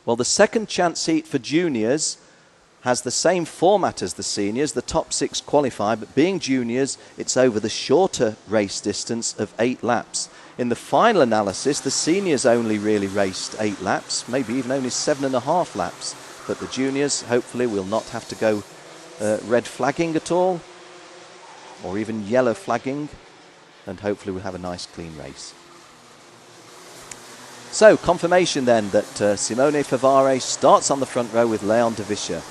Well, the second chance heat for juniors has the same format as the seniors. The top 6 qualify, but being juniors, it's over the shorter race distance of 8 laps. In the final analysis, the seniors only really raced 8 laps, maybe even only 7.5 laps. But the juniors, hopefully, will not have to go red flagging at all, or even yellow flagging, and hopefully we'll have a nice clean race. So, confirmation then that Simone Favare starts on the front row with Leon de Visser.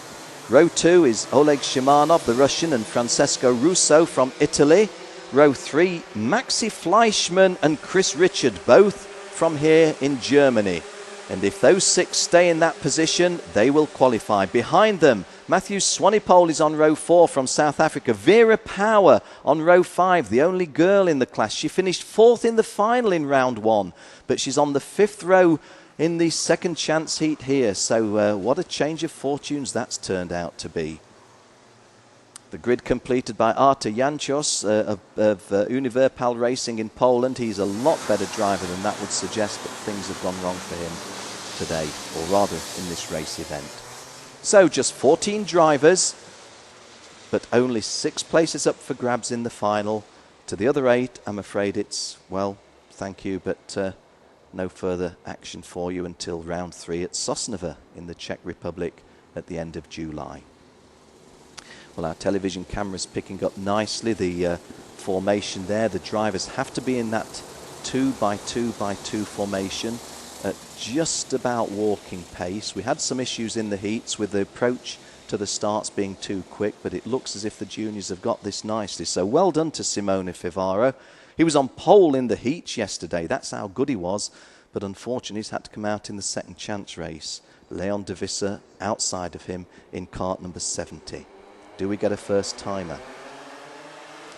Row 2 is Oleg Shimanov, the Russian, and Francesco Russo from Italy. Row 3, Maxi Fleischmann and Chris Richard, both from here in Germany. And if those 6 stay in that position, they will qualify. Behind them, Matthew Swanepoel is on row 4 from South Africa. Vera Power on row 5, the only girl in the class. She finished 4th in the final in round 1, but she's on the 5th row in the second chance heat here. So what a change of fortunes that's turned out to be. The grid completed by Artur Jancios of Univerpal Racing in Poland. He's a lot better driver than that would suggest, but things have gone wrong for him today, or rather in this race event. So just 14 drivers, but only 6 places up for grabs in the final. To the other 8, I'm afraid it's, well, thank you, but no further action for you until round 3 at Sosnovo in the Czech Republic at the end of July. Well, our television camera's picking up nicely the formation there. The drivers have to be in that 2x2x2 formation at just about walking pace. We had some issues in the heats with the approach to the starts being too quick, but it looks as if the juniors have got this nicely. So well done to Simone Favaro. He was on pole in the heats yesterday. That's how good he was. But unfortunately, he's had to come out in the second chance race. Leon de Visser outside of him in cart number 70. Do we get a first timer?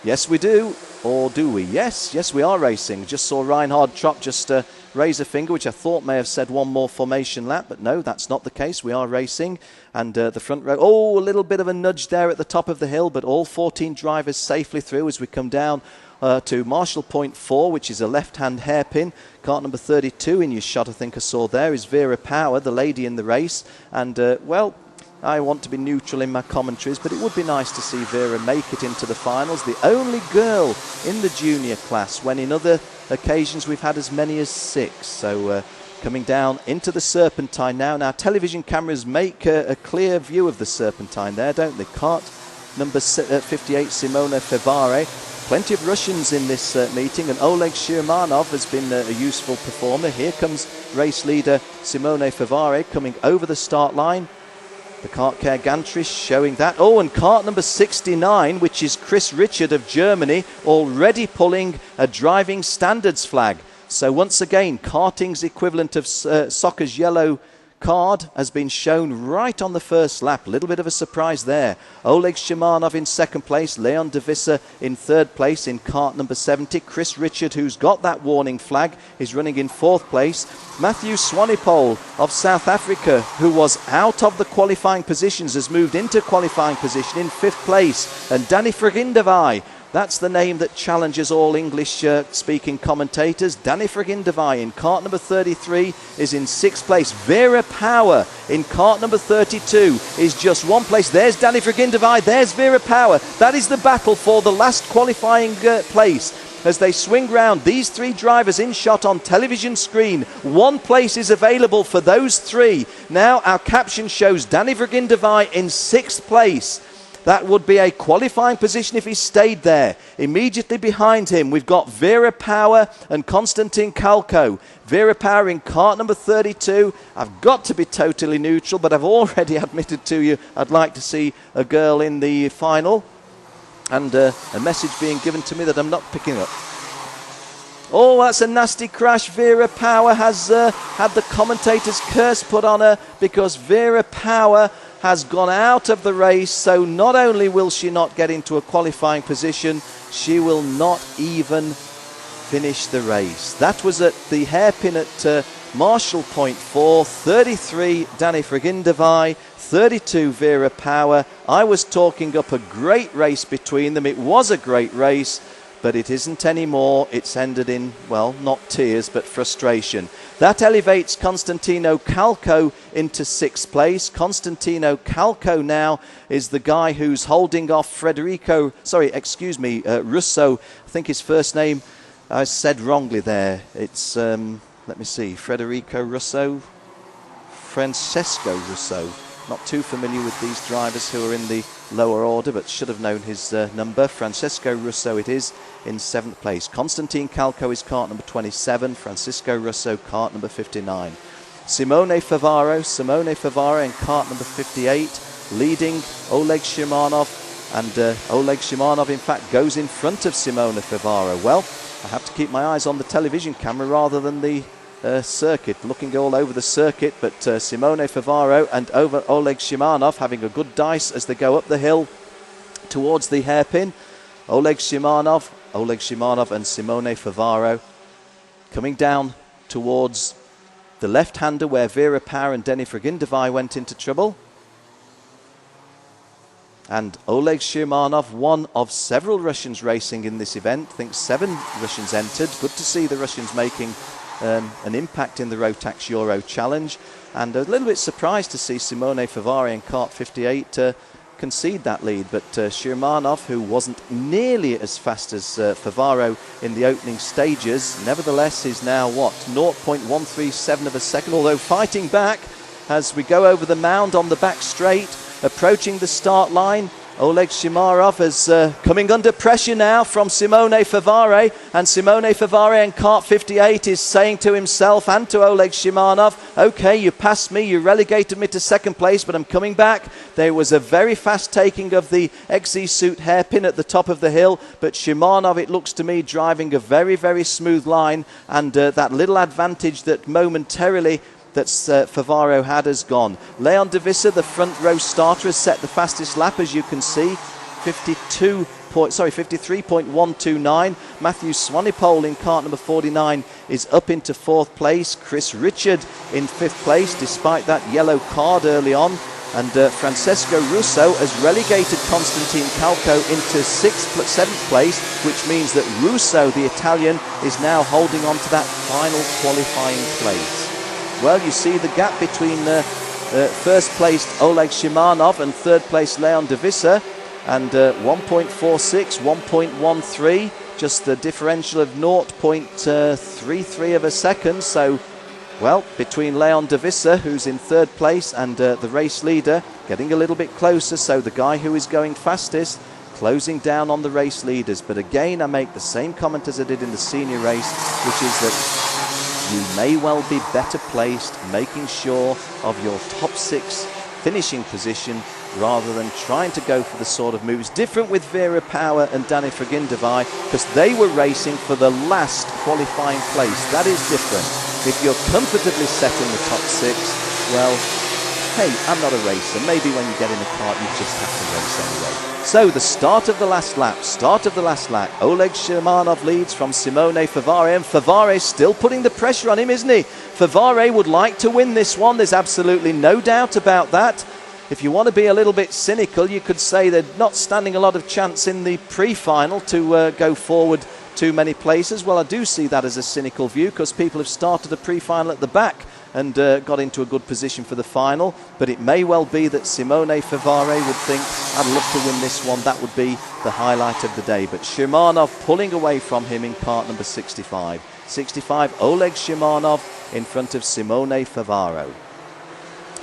Yes, we do. Or do we? Yes, we are racing. Just saw Reinhard Tropp just raise a finger, which I thought may have said one more formation lap, but no, that's not the case. We are racing. And the front row, a little bit of a nudge there at the top of the hill, but all 14 drivers safely through as we come down to Marshall Point 4, which is a left-hand hairpin. Cart number 32 in your shot, I think I saw there, is Vera Power, the lady in the race. And, well, I want to be neutral in my commentaries, but it would be nice to see Vera make it into the finals. The only girl in the junior class, when in other occasions we've had as many as 6. So coming down into the Serpentine now. Now, television cameras make a clear view of the Serpentine there, don't they? Cart number 58, Simone Favare. Plenty of Russians in this meeting, and Oleg Shirmanov has been a useful performer. Here comes race leader Simone Favare coming over the start line. The cart care Gantrish showing that. Oh, and cart number 69, which is Chris Richard of Germany, already pulling a driving standards flag. So once again, karting's equivalent of soccer's yellow card has been shown right on the first lap. A little bit of a surprise there. Oleg Shimanov in second place, Leon de Visser in third place in cart number 70. Chris Richard, who's got that warning flag, is running in fourth place. Matthew Swanepoel of South Africa, who was out of the qualifying positions, has moved into qualifying position in fifth place. And Danny Fragindavai, that's the name that challenges all English-speaking commentators. Danny Fragindavai in cart number 33 is in sixth place. Vera Power in cart number 32 is just one place. There's Danny Fragindavai, there's Vera Power. That is the battle for the last qualifying place. As they swing round, these three drivers in shot on television screen. One place is available for those three. Now our caption shows Danny Fragindavai in sixth place. That would be a qualifying position if he stayed there. Immediately behind him, we've got Vera Power and Konstantin Kalko. Vera Power in cart number 32. I've got to be totally neutral, but I've already admitted to you I'd like to see a girl in the final. And a message being given to me that I'm not picking up. Oh, that's a nasty crash. Vera Power has had the commentator's curse put on her because Vera Power has gone out of the race, so not only will she not get into a qualifying position, she will not even finish the race. That was at the hairpin at Marshall Point 4, 33 Danny Fragindavai, 32 Vera Power. I was talking up a great race between them. It was a great race, but it isn't anymore. It's ended in, well, not tears, but frustration. That elevates Constantino Calco into 6th place. Constantino Calco now is the guy who's holding off Russo. I think his first name I said wrongly there. It's, let me see, Francesco Russo. Not too familiar with these drivers who are in the lower order, but should have known his number. Francesco Russo it is in 7th place. Constantine Calco is kart number 27. Francisco Russo, kart number 59. Simone Favaro in kart number 58, leading Oleg Shimanov. And Oleg Shimanov, in fact, goes in front of Simone Favaro. Well, I have to keep my eyes on the television camera rather than the circuit, looking all over the circuit, but Simone Favaro and over Oleg Shimanov having a good dice as they go up the hill towards the hairpin. Oleg Shimanov and Simone Favaro coming down towards the left-hander where Vera Pauw and Denny Fragindevai went into trouble. And Oleg Shimanov, one of several Russians racing in this event. I think 7 Russians entered. Good to see the Russians making an impact in the Rotax Euro Challenge, and a little bit surprised to see Simone Favaro in kart 58 concede that lead, but Shimanov, who wasn't nearly as fast as Favaro in the opening stages, nevertheless is now 0.137 of a second, although fighting back as we go over the mound on the back straight, approaching the start line. Oleg Shimanov is coming under pressure now from Simone Favaro, and Simone Favaro in kart 58 is saying to himself and to Oleg Shimanov, okay, you passed me, you relegated me to 2nd place, but I'm coming back. There was a very fast taking of the XZ suit hairpin at the top of the hill, but Shimanov, it looks to me, driving a very, very smooth line, and that little advantage that momentarily that Favaro had has gone. Leon de Visser, the front row starter, has set the fastest lap, as you can see, 53.129. Matthew Swanepoel in kart number 49 is up into 4th place. Chris Richard in 5th place, despite that yellow card early on. And Francesco Russo has relegated Constantine Calco into 7th place, which means that Russo, the Italian, is now holding on to that final qualifying place. Well, you see the gap between first placed Oleg Shimanov and 3rd place Leon de Visser, and 1.46, 1.13, just the differential of 0.33 of a second. So, well, between Leon de Visser, who's in 3rd place, and the race leader, getting a little bit closer. So the guy who is going fastest closing down on the race leaders. But again, I make the same comment as I did in the senior race, which is that you may well be better placed making sure of your top 6 finishing position rather than trying to go for the sort of moves. Different with Vera Pauw and Danny Fragindevai, because they were racing for the last qualifying place. That is different. If you're comfortably set in the top 6, well, hey, I'm not a racer. Maybe when you get in a kart, you just have to race anyway. So the start of the last lap. Oleg Shimanov leads from Simone Favaro, and Favaro still putting the pressure on him, isn't he? Favaro would like to win this one. There's absolutely no doubt about that. If you want to be a little bit cynical, you could say they're not standing a lot of chance in the pre-final to go forward too many places. Well, I do see that as a cynical view, because people have started the pre-final at the back and got into a good position for the final. But it may well be that Simone Favaro would think, I'd love to win this one. That would be the highlight of the day. But Shimanov pulling away from him in kart number 65. 65, Oleg Shimanov in front of Simone Favaro.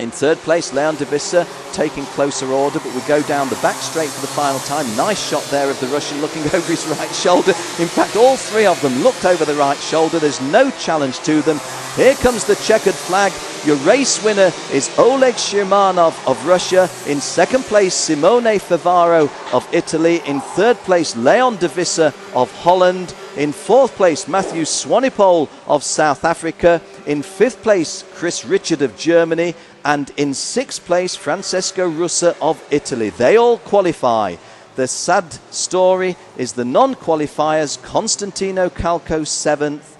In 3rd place, Leon de Visser taking closer order, but we go down the back straight for the final time. Nice shot there of the Russian looking over his right shoulder. In fact, all 3 of them looked over the right shoulder. There's no challenge to them. Here comes the checkered flag. Your race winner is Oleg Shimanov of Russia. In 2nd place, Simone Favaro of Italy. In 3rd place, Leon de Visser of Holland. In 4th place, Matthew Swanepoel of South Africa. In 5th place, Chris Richard of Germany. And in 6th place, Francesco Russo of Italy. They all qualify. The sad story is the non-qualifiers: Constantino Calco 7th,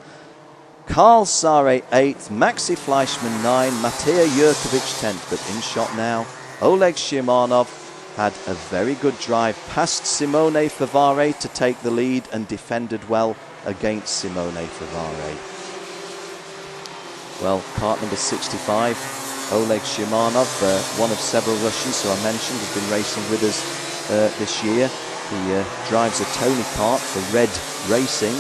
Carl Sare 8th, Maxi Fleischmann 9th, Matej Jurkovic 10th. But in shot now, Oleg Shimanov had a very good drive past Simone Favare to take the lead and defended well against Simone Favare. Well, cart number 65, Oleg Shimanov, one of several Russians who I mentioned has been racing with us this year. He drives a Tony kart for Red Racing.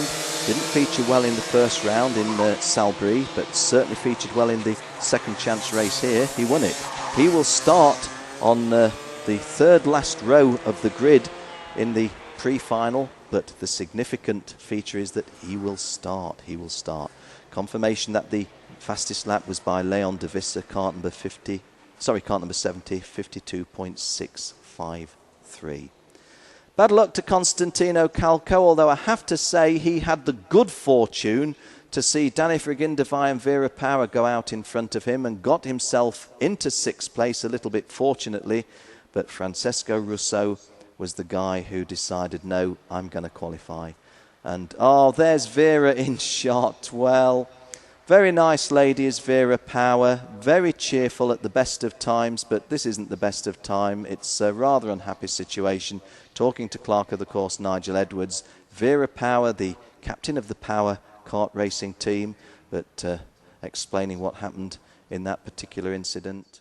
Didn't feature well in the first round in Salbris, but certainly featured well in the second chance race here. He won it. He will start on the third last row of the grid in the pre-final, but the significant feature is that he will start. He will start. Confirmation that the fastest lap was by Leon de Visser, cart number 70, 52.653. Bad luck to Constantino Calco, although I have to say he had the good fortune to see Danny Frigindavai and Vera Power go out in front of him and got himself into sixth place a little bit fortunately, but Francesco Russo was the guy who decided, no, I'm going to qualify. And, oh, there's Vera in shot. Well, very nice lady is Vera Power, very cheerful at the best of times, but this isn't the best of time. It's a rather unhappy situation. Talking to clerk of the course, Nigel Edwards, Vera Power, the captain of the Power kart racing team, but explaining what happened in that particular incident.